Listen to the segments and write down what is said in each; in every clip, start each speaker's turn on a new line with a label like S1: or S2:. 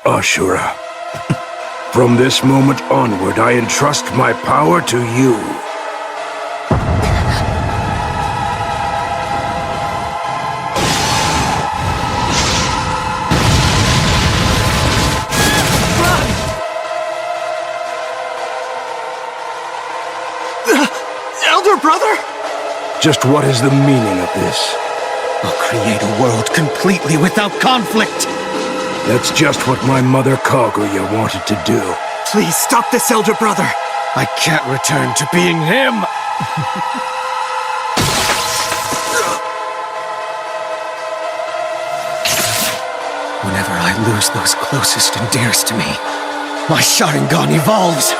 S1: Ashura. From this moment onward, I entrust my power to you.
S2: Elder Brother?
S1: Just what is the meaning of this?
S2: I'll create a world completely without conflict.
S1: That's just what my mother Kaguya wanted to do.
S2: Please stop this, Elder Brother. I can't return to being him. Whenever I lose those closest and dearest to me, my Sharingan evolves.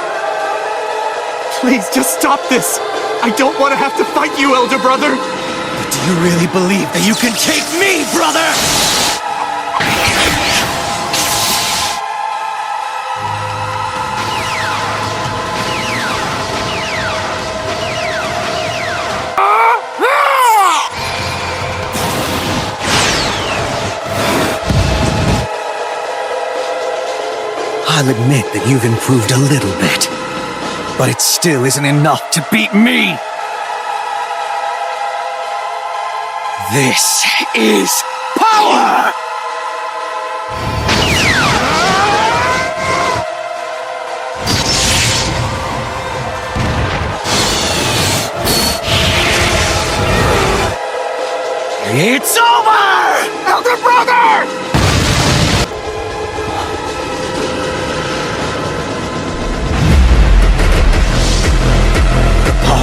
S2: Please just stop this. I don't want to have to fight you, Elder Brother. But do you really believe that you can take me, brother? I'll admit that you've improved a little bit, but it still isn't enough to beat me! This is power! It's over! Elder Brother!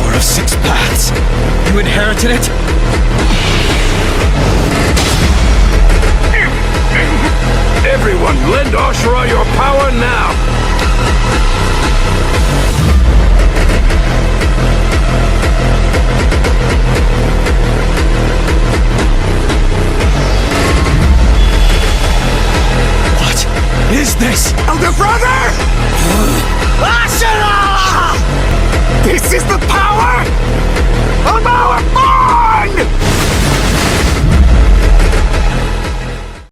S2: Of 6 paths. You inherited it?
S1: Everyone, lend Ashura your power now!
S2: What is this? Elder Brother! Ashura! This is the power of our bond!